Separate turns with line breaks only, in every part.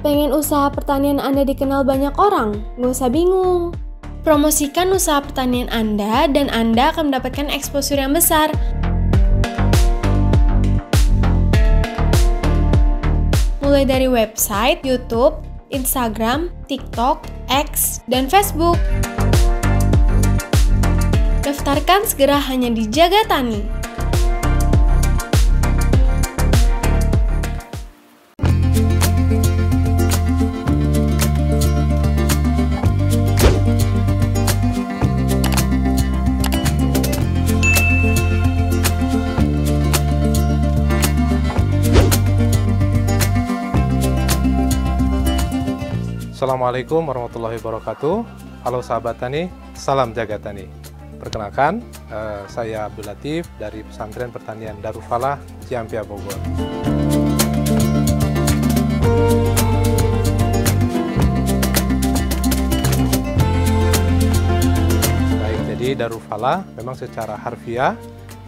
Pengen usaha pertanian Anda dikenal banyak orang? Nggak usah bingung. Promosikan usaha pertanian Anda dan Anda akan mendapatkan exposure yang besar. Mulai dari website, YouTube, Instagram, TikTok, X, dan Facebook. Daftarkan segera hanya di Jaga Tani.
Assalamualaikum warahmatullahi wabarakatuh. Halo sahabat tani, salam Jaga Tani. Perkenalkan, saya Abdul Latif dari Pesantren Pertanian Darul Falah, Ciampia, Bogor. Baik, jadi Darul Falah memang secara harfiah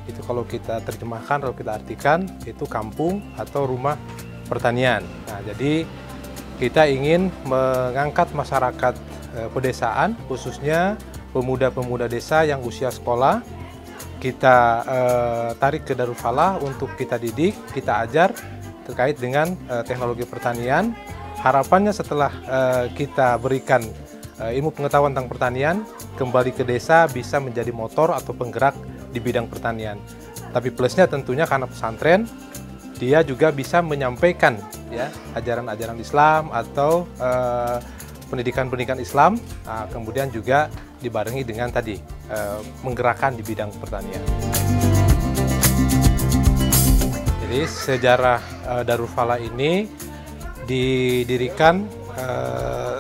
itu kalau kita terjemahkan, kalau kita artikan itu kampung atau rumah pertanian. Nah, jadi kita ingin mengangkat masyarakat pedesaan, khususnya pemuda-pemuda desa yang usia sekolah. Kita tarik ke Darul Falah untuk kita didik, kita ajar terkait dengan teknologi pertanian. Harapannya setelah kita berikan ilmu pengetahuan tentang pertanian, kembali ke desa bisa menjadi motor atau penggerak di bidang pertanian. Tapi plusnya tentunya karena pesantren, dia juga bisa menyampaikan ya ajaran-ajaran Islam atau pendidikan-pendidikan Islam, kemudian juga dibarengi dengan tadi menggerakkan di bidang pertanian. Jadi sejarah Darul Falah ini didirikan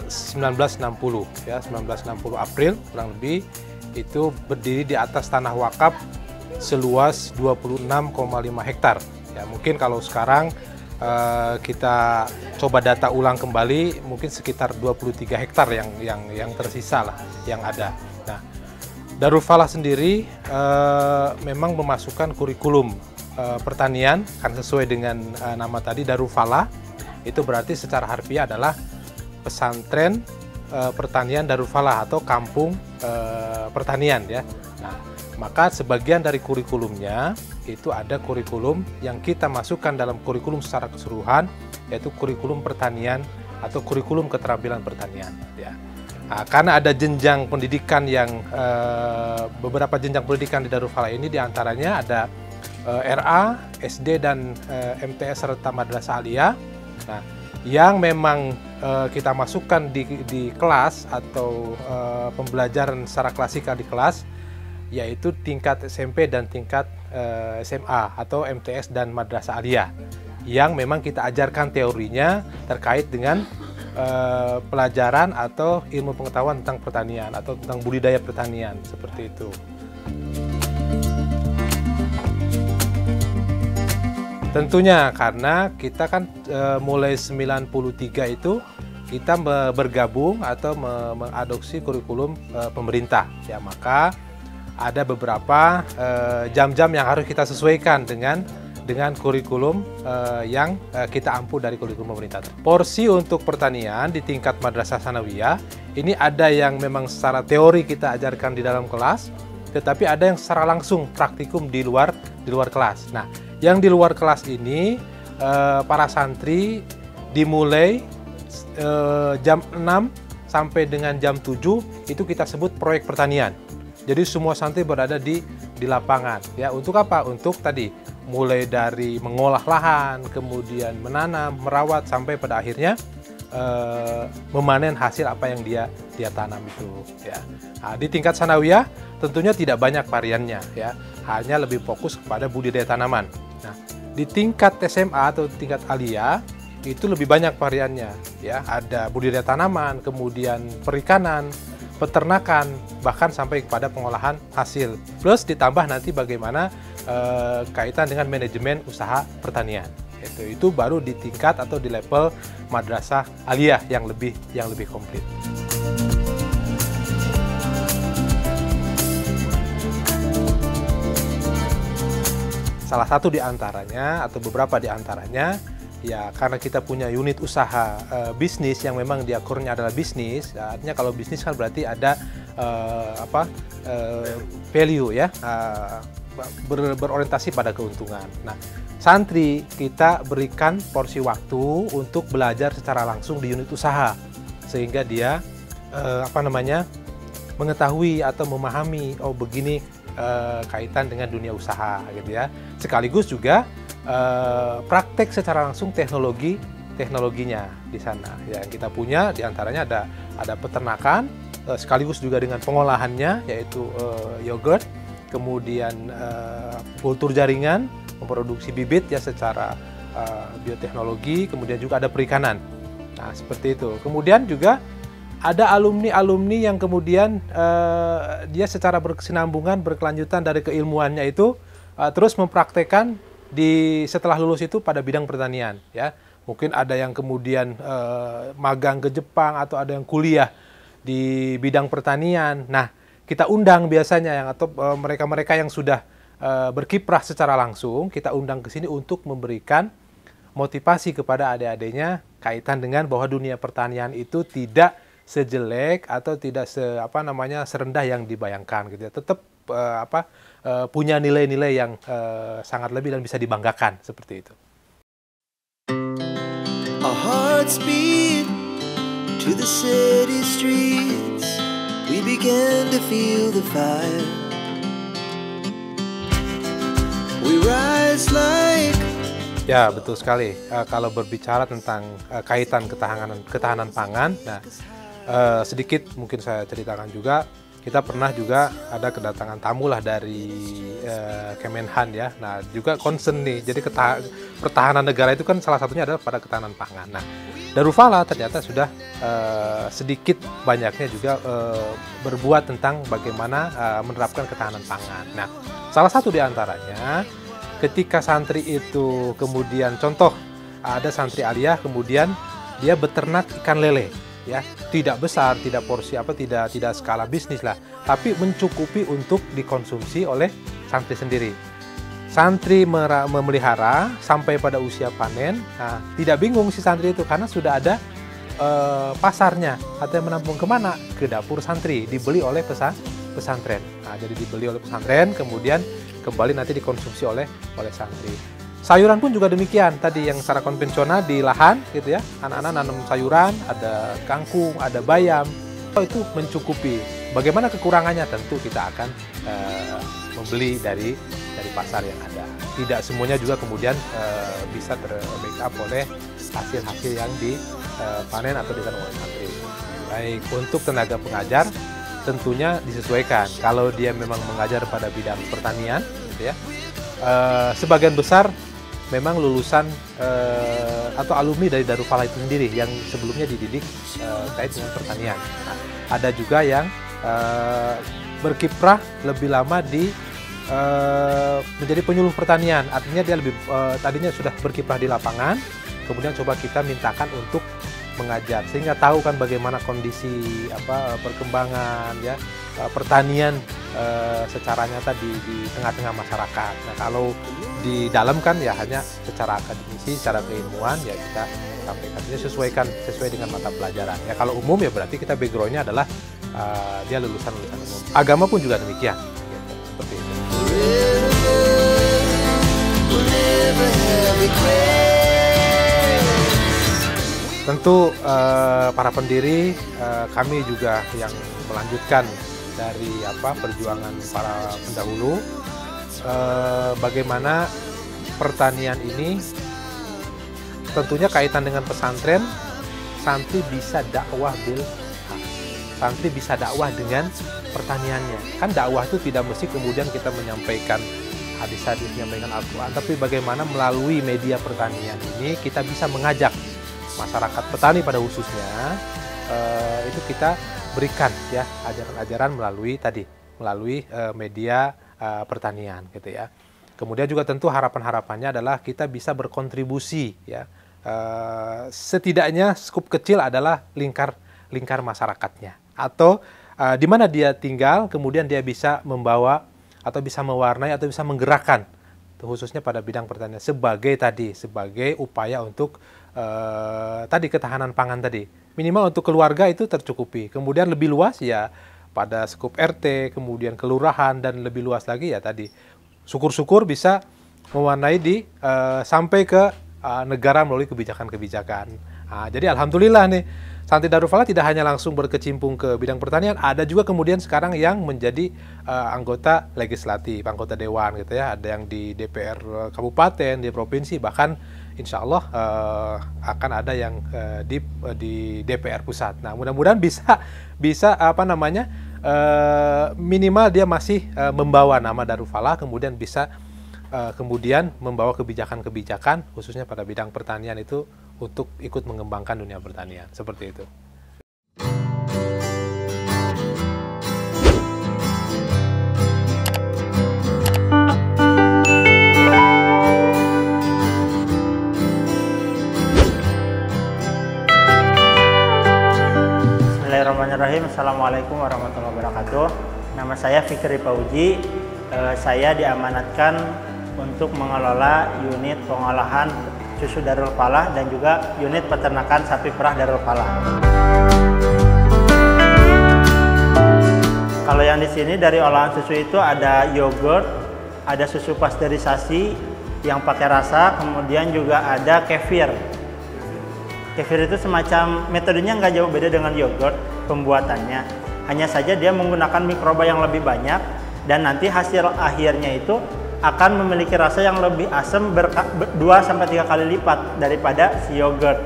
1960 ya, 1960 April kurang lebih, itu berdiri di atas tanah wakaf seluas 26,5 hektar. Ya, mungkin kalau sekarang kita coba data ulang kembali, mungkin sekitar 23 hektar yang tersisa lah yang ada. Nah, Darul Falah sendiri memang memasukkan kurikulum pertanian, kan sesuai dengan nama tadi Darul Falah, itu berarti secara harfiah adalah pesantren pertanian Darul Falah atau kampung pertanian ya. Nah, maka sebagian dari kurikulumnya itu ada kurikulum yang kita masukkan dalam kurikulum secara keseluruhan, yaitu kurikulum pertanian atau kurikulum keterampilan pertanian. Ya. Nah, karena ada jenjang pendidikan yang beberapa jenjang pendidikan di Darul Falah ini, diantaranya ada RA, SD dan MTS serta Madrasah Aliyah. Nah, yang memang kita masukkan di kelas atau pembelajaran secara klasikal di kelas, yaitu tingkat SMP dan tingkat SMA atau MTS dan Madrasah Aliyah, yang memang kita ajarkan teorinya terkait dengan pelajaran atau ilmu pengetahuan tentang pertanian atau tentang budidaya pertanian, seperti itu. Tentunya karena kita kan mulai 93 itu kita bergabung atau mengadopsi kurikulum pemerintah, ya, maka ada beberapa jam-jam yang harus kita sesuaikan dengan kurikulum yang kita ampu dari kurikulum pemerintah. Porsi untuk pertanian di tingkat madrasah sanawiyah ini ada yang memang secara teori kita ajarkan di dalam kelas, tetapi ada yang secara langsung praktikum di luar kelas. Nah, yang di luar kelas ini para santri dimulai jam 6 sampai dengan jam 7 itu kita sebut proyek pertanian. Jadi semua santri berada di lapangan. Ya, untuk apa? Untuk tadi mulai dari mengolah lahan, kemudian menanam, merawat sampai pada akhirnya memanen hasil apa yang dia tanam itu. Ya. Nah, di tingkat sanawiyah tentunya tidak banyak variannya, ya, hanya lebih fokus kepada budidaya tanaman. Nah, di tingkat SMA atau tingkat aliyah itu lebih banyak variannya, ya, ada budidaya tanaman, kemudian perikanan, peternakan, bahkan sampai kepada pengolahan hasil. Plus ditambah nanti bagaimana kaitan dengan manajemen usaha pertanian. Itu baru di tingkat atau di level madrasah aliyah yang lebih komplit. Salah satu di antaranya atau beberapa di antaranya Ya, karena kita punya unit usaha bisnis yang memang dia core-nya adalah bisnis, ya, artinya kalau bisnis kan berarti ada value ya, berorientasi pada keuntungan. Nah, santri kita berikan porsi waktu untuk belajar secara langsung di unit usaha, sehingga dia mengetahui atau memahami, oh begini kaitan dengan dunia usaha gitu ya. Sekaligus juga praktek secara langsung teknologinya di sana. Yang kita punya diantaranya ada peternakan, sekaligus juga dengan pengolahannya, yaitu yogurt, kemudian kultur jaringan, memproduksi bibit ya secara bioteknologi, kemudian juga ada perikanan. Nah seperti itu. Kemudian juga ada alumni-alumni yang kemudian dia secara berkesinambungan, berkelanjutan dari keilmuannya itu terus mempraktekkan setelah lulus itu pada bidang pertanian ya. Mungkin ada yang kemudian magang ke Jepang atau ada yang kuliah di bidang pertanian. Nah, kita undang biasanya atau mereka-mereka yang sudah berkiprah secara langsung, kita undang ke sini untuk memberikan motivasi kepada adik-adiknya kaitan dengan bahwa dunia pertanian itu tidak sejelek atau tidak serendah yang dibayangkan gitu ya. Tetap punya nilai-nilai yang sangat lebih dan bisa dibanggakan seperti itu.
Our hearts beat to the city streets. We began to feel the fire. We rise like.
Ya, betul sekali. Kalau berbicara tentang kaitan ketahanan pangan, nah sedikit mungkin saya ceritakan juga. Kita pernah juga ada kedatangan tamu lah dari Kemenhan ya. Nah juga concern nih. Jadi pertahanan negara itu kan salah satunya adalah pada ketahanan pangan. Nah Darufala ternyata sudah sedikit banyaknya juga berbuat tentang bagaimana menerapkan ketahanan pangan. Nah salah satu diantaranya ketika santri itu kemudian contoh ada santri aliyah kemudian dia beternak ikan lele. Ya, tidak besar, tidak porsi tidak skala bisnis lah, tapi mencukupi untuk dikonsumsi oleh santri sendiri. Santri memelihara sampai pada usia panen. Nah, tidak bingung si santri itu karena sudah ada pasarnya. Atau menampung kemana? Ke dapur santri, dibeli oleh pesantren. Nah, jadi dibeli oleh pesantren, kemudian kembali nanti dikonsumsi oleh santri. Sayuran pun juga demikian, tadi yang secara konvensional di lahan gitu ya, anak-anak nanam sayuran, ada kangkung, ada bayam, itu mencukupi. Bagaimana kekurangannya? Tentu kita akan membeli dari pasar yang ada. Tidak semuanya juga kemudian bisa ter-backup oleh hasil-hasil yang dipanen atau ditanam oleh santri. Baik, untuk tenaga pengajar tentunya disesuaikan. Kalau dia memang mengajar pada bidang pertanian, gitu ya, sebagian besar memang lulusan atau alumni dari Darufala itu sendiri yang sebelumnya dididik terkait dengan pertanian. Nah, ada juga yang berkiprah lebih lama di menjadi penyuluh pertanian, artinya dia lebih tadinya sudah berkiprah di lapangan, kemudian coba kita mintakan untuk mengajar sehingga tahu kan bagaimana kondisi perkembangan ya pertanian secara nyata di tengah-tengah masyarakat. Nah kalau di dalam kan ya hanya secara akademisi, secara keilmuan ya kita sampaikan, sesuai dengan mata pelajaran. Ya kalau umum ya berarti kita backgroundnya adalah dia lulusan umum. Agama pun juga demikian. Gitu, seperti itu. Tentu para pendiri kami juga yang melanjutkan dari perjuangan para pendahulu, bagaimana pertanian ini tentunya kaitan dengan pesantren, santri bisa dakwah santri bisa dakwah dengan pertaniannya. Kan dakwah itu tidak mesti kemudian kita menyampaikan hadis-hadis, menyampaikan Al-Quran, tapi bagaimana melalui media pertanian ini kita bisa mengajak masyarakat petani pada khususnya itu kita berikan ya ajaran-ajaran melalui media pertanian gitu ya. Kemudian juga tentu harapan-harapannya adalah kita bisa berkontribusi ya. Setidaknya skup kecil adalah lingkar masyarakatnya atau di mana dia tinggal, kemudian dia bisa membawa atau bisa mewarnai atau bisa menggerakkan khususnya pada bidang pertanian sebagai upaya untuk tadi ketahanan pangan tadi. Minimal untuk keluarga itu tercukupi. Kemudian lebih luas ya pada skup RT, kemudian kelurahan, dan lebih luas lagi ya tadi. Syukur-syukur bisa mewarnai sampai ke negara melalui kebijakan-kebijakan. Nah, jadi alhamdulillah nih, Santri Darul Falah tidak hanya langsung berkecimpung ke bidang pertanian, ada juga kemudian sekarang yang menjadi anggota legislatif, anggota dewan gitu ya. Ada yang di DPR kabupaten, di provinsi, bahkan insya Allah akan ada yang di DPR pusat. Nah, mudah-mudahan bisa apa namanya minimal dia masih membawa nama Darul Falah, kemudian bisa kemudian membawa kebijakan-kebijakan khususnya pada bidang pertanian itu untuk ikut mengembangkan dunia pertanian, seperti itu.
Bismillahirrahmanirrahim. Assalamualaikum warahmatullahi wabarakatuh. Nama saya Fikri Pauji. Saya diamanatkan untuk mengelola unit pengolahan susu Darul Falah dan juga unit peternakan sapi perah Darul Falah. Kalau yang di sini dari olahan susu itu ada yogurt, ada susu pasteurisasi yang pakai rasa, kemudian juga ada kefir. Kefir itu semacam metodenya nggak jauh beda dengan yogurt pembuatannya. Hanya saja dia menggunakan mikroba yang lebih banyak dan nanti hasil akhirnya itu akan memiliki rasa yang lebih asam 2-3 kali lipat daripada si yogurt.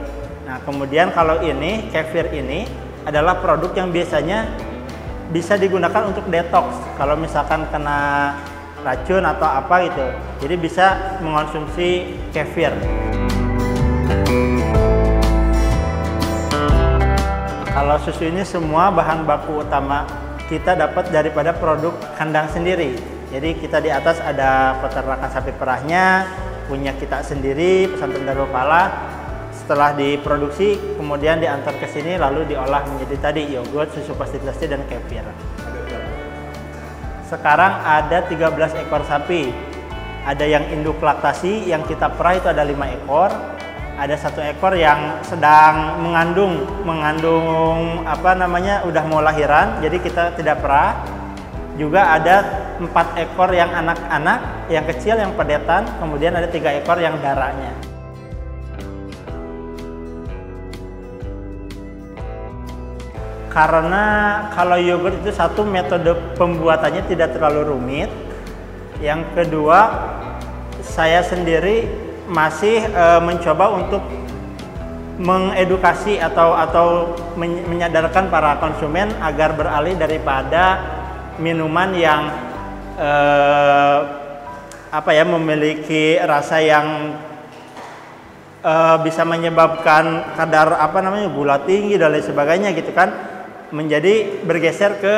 Nah, kemudian kalau ini, kefir ini adalah produk yang biasanya bisa digunakan untuk detox. Kalau misalkan kena racun atau apa gitu, jadi bisa mengonsumsi kefir. Kalau susu ini semua bahan baku utama kita dapat daripada produk kandang sendiri. Jadi kita di atas ada peternakan sapi perahnya, punya kita sendiri, Pesantren Darul Falah. Setelah diproduksi, kemudian diantar ke sini, lalu diolah menjadi tadi yogurt, susu pasteurisasi, dan kefir. Sekarang ada 13 ekor sapi. Ada yang induk laktasi, yang kita perah itu ada 5 ekor. Ada 1 ekor yang sedang mengandung apa namanya, udah mau lahiran, jadi kita tidak perah. Juga ada 4 ekor yang anak-anak, yang kecil, yang pedetan, kemudian ada 3 ekor yang darahnya. Karena kalau yogurt itu satu, metode pembuatannya tidak terlalu rumit. Yang kedua, saya sendiri masih mencoba untuk mengedukasi atau menyadarkan para konsumen agar beralih daripada minuman yang memiliki rasa yang bisa menyebabkan kadar gula tinggi dan lain sebagainya gitu kan, menjadi bergeser ke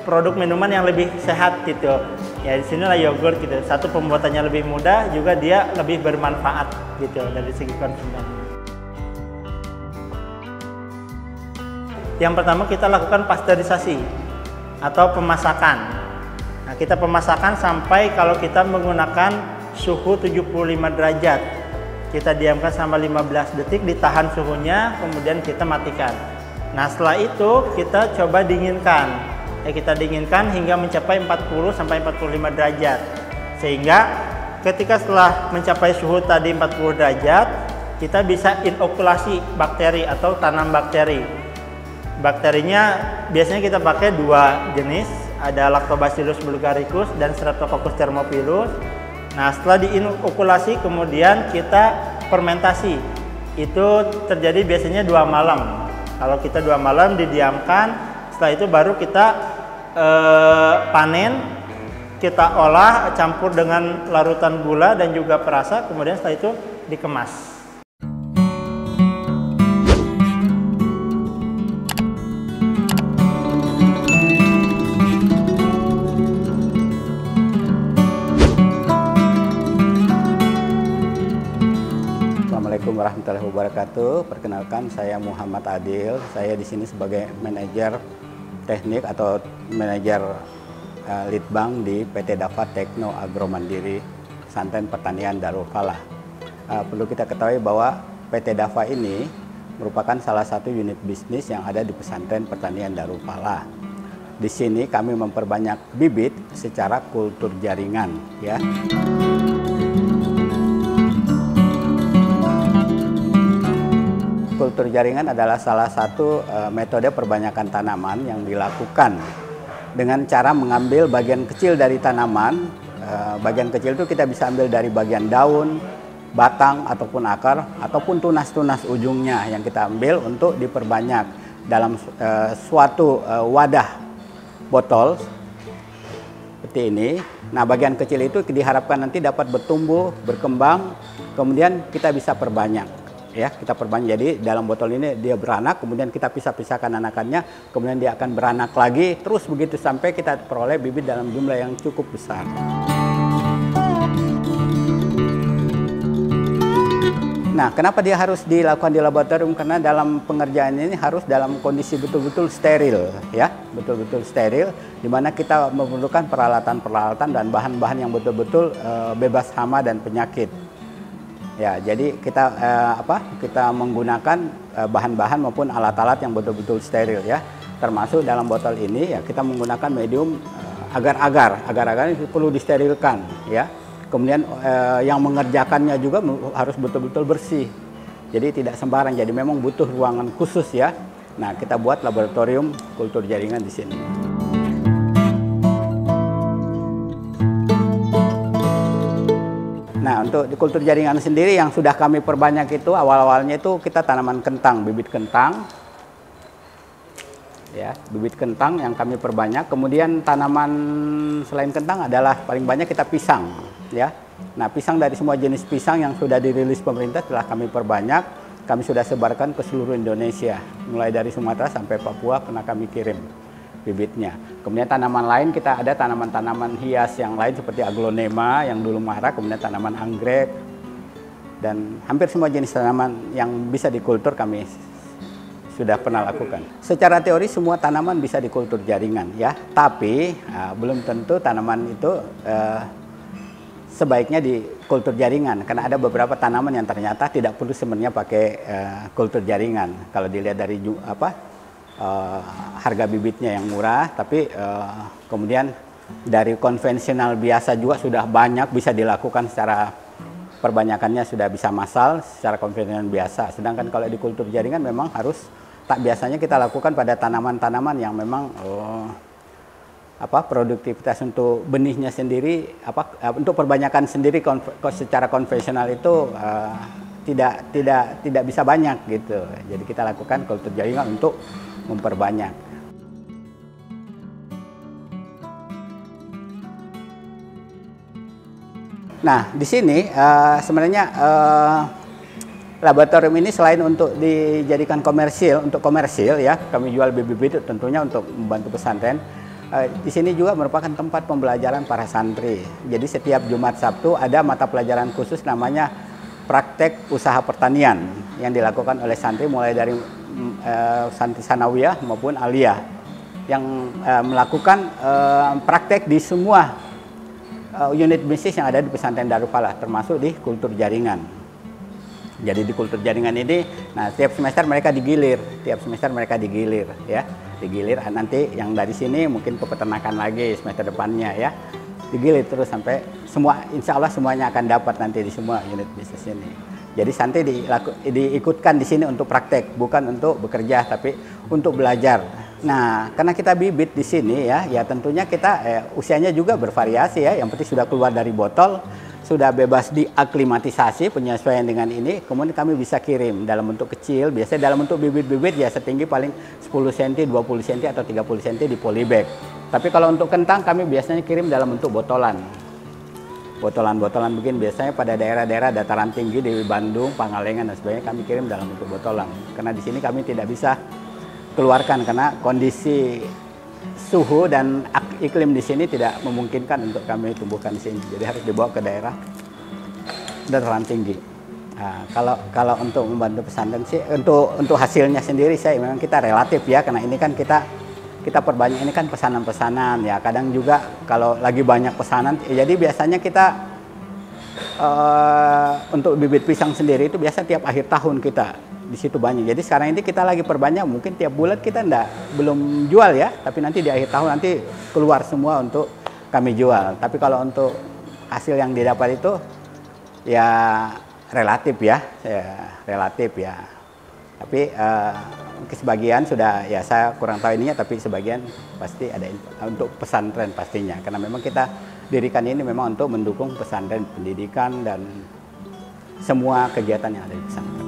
produk minuman yang lebih sehat gitu. Ya di sinilah yogurt gitu. Satu, pembuatannya lebih mudah, juga dia lebih bermanfaat gitu dari segi konsumen. Yang pertama kita lakukan pasteurisasi atau pemasakan. Nah, kita pemasakan sampai kalau kita menggunakan suhu 75 derajat. Kita diamkan selama 15 detik, ditahan suhunya, kemudian kita matikan. Nah, setelah itu kita coba dinginkan. Kita dinginkan hingga mencapai 40 sampai 45 derajat. Sehingga ketika setelah mencapai suhu tadi 40 derajat, kita bisa inokulasi bakteri atau tanam bakteri. Bakterinya biasanya kita pakai 2 jenis, ada Lactobacillus bulgaricus dan Streptococcus thermophilus. Nah, setelah diinokulasi kemudian kita fermentasi. Itu terjadi biasanya 2 malam. Kalau kita 2 malam didiamkan, setelah itu baru kita panen, kita olah campur dengan larutan gula dan juga perasa, kemudian setelah itu dikemas.
Assalamualaikum warahmatullahi wabarakatuh. Perkenalkan, saya Muhammad Adil. Saya di sini sebagai manajer teknik atau manajer litbang di PT Dava Tekno Agro Mandiri Pesantren Pertanian Darul Falah. Perlu kita ketahui bahwa PT Dafa ini merupakan salah satu unit bisnis yang ada di Pesantren Pertanian Darul Falah. Di sini kami memperbanyak bibit secara kultur jaringan, ya. Kultur jaringan adalah salah satu metode perbanyakan tanaman yang dilakukan dengan cara mengambil bagian kecil dari tanaman. Bagian kecil itu kita bisa ambil dari bagian daun, batang, ataupun akar, ataupun tunas-tunas ujungnya yang kita ambil untuk diperbanyak dalam suatu wadah botol seperti ini. Nah, bagian kecil itu diharapkan nanti dapat bertumbuh, berkembang, kemudian kita bisa perbanyak. Ya, kita perbanyak. Jadi dalam botol ini dia beranak, kemudian kita pisah-pisahkan anakannya, kemudian dia akan beranak lagi, terus begitu sampai kita peroleh bibit dalam jumlah yang cukup besar. Nah, kenapa dia harus dilakukan di laboratorium? Karena dalam pengerjaan ini harus dalam kondisi betul-betul steril, ya, betul-betul steril, di mana kita memerlukan peralatan-peralatan dan bahan-bahan yang betul-betul bebas hama dan penyakit. Ya, jadi kita kita menggunakan bahan-bahan maupun alat-alat yang betul-betul steril, ya. Termasuk dalam botol ini ya kita menggunakan medium agar-agar. Agar-agar ini perlu disterilkan, ya. Kemudian yang mengerjakannya juga harus betul-betul bersih. Jadi tidak sembarang. Jadi memang butuh ruangan khusus, ya. Nah, kita buat laboratorium kultur jaringan di sini. Nah, untuk di kultur jaringan sendiri yang sudah kami perbanyak itu awal-awalnya itu kita tanaman kentang, bibit kentang. Ya, bibit kentang yang kami perbanyak. Kemudian tanaman selain kentang adalah paling banyak kita pisang, ya. Nah, pisang dari semua jenis pisang yang sudah dirilis pemerintah telah kami perbanyak. Kami sudah sebarkan ke seluruh Indonesia, mulai dari Sumatera sampai Papua pernah kami kirim bibitnya. Kemudian tanaman lain kita ada tanaman-tanaman hias yang lain seperti aglonema yang dulu marak, kemudian tanaman anggrek, dan hampir semua jenis tanaman yang bisa dikultur kami sudah pernah lakukan. Secara teori semua tanaman bisa dikultur jaringan, ya, tapi belum tentu tanaman itu sebaiknya dikultur jaringan, karena ada beberapa tanaman yang ternyata tidak perlu sebenarnya pakai kultur jaringan. Kalau dilihat dari harga bibitnya yang murah, tapi kemudian dari konvensional biasa juga sudah banyak bisa dilakukan secara perbanyakannya sudah bisa massal secara konvensional biasa. Sedangkan kalau di kultur jaringan memang harus biasanya kita lakukan pada tanaman-tanaman yang memang produktivitas untuk benihnya sendiri untuk perbanyakan sendiri secara konvensional itu tidak bisa banyak gitu. Jadi kita lakukan kultur jaringan untuk memperbanyak. Nah, di sini sebenarnya laboratorium ini selain untuk dijadikan untuk komersil, ya, kami jual bibit tentunya untuk membantu pesantren. Di sini juga merupakan tempat pembelajaran para santri. Jadi setiap Jumat Sabtu ada mata pelajaran khusus namanya praktek usaha pertanian yang dilakukan oleh santri mulai dari santri sanawiyah maupun aliyah yang melakukan praktek di semua unit bisnis yang ada di pesantren Darul Falah, termasuk di kultur jaringan. Jadi di kultur jaringan ini, nah tiap semester mereka digilir, ya, digilir. Nanti yang dari sini mungkin ke peternakan lagi semester depannya, ya, digilir terus sampai semua, insya Allah semuanya akan dapat nanti di semua unit bisnis ini. Jadi santri diikutkan di sini untuk praktek, bukan untuk bekerja, tapi untuk belajar. Nah, karena kita bibit di sini, ya tentunya kita usianya juga bervariasi, ya. Yang penting sudah keluar dari botol, sudah bebas diaklimatisasi penyesuaian dengan ini, kemudian kami bisa kirim dalam bentuk kecil. Biasanya dalam bentuk bibit-bibit ya setinggi paling 10 cm, 20 cm atau 30 cm di polybag. Tapi kalau untuk kentang kami biasanya kirim dalam bentuk botolan. Botolan begini biasanya pada daerah-daerah dataran tinggi di Bandung, Pangalengan dan sebagainya kami kirim dalam bentuk botolan. Karena di sini kami tidak bisa keluarkan karena kondisi suhu dan iklim di sini tidak memungkinkan untuk kami tumbuhkan di sini. Jadi harus dibawa ke daerah dataran tinggi. Nah, kalau untuk membantu pesantren sih untuk hasilnya sendiri saya memang kita relatif, ya, karena ini kan kita perbanyak, ini kan pesanan-pesanan, ya. Kadang juga kalau lagi banyak pesanan, jadi biasanya kita untuk bibit pisang sendiri itu biasa tiap akhir tahun kita di situ banyak. Jadi sekarang ini kita lagi perbanyak, mungkin tiap bulan kita belum jual ya, tapi nanti di akhir tahun nanti keluar semua untuk kami jual. Tapi kalau untuk hasil yang didapat itu ya relatif ya, Tapi sebagian sudah ya saya kurang tahu ininya, tapi sebagian pasti ada untuk pesantren pastinya, karena memang kita dirikan ini memang untuk mendukung pesantren, pendidikan dan semua kegiatan yang ada di pesantren.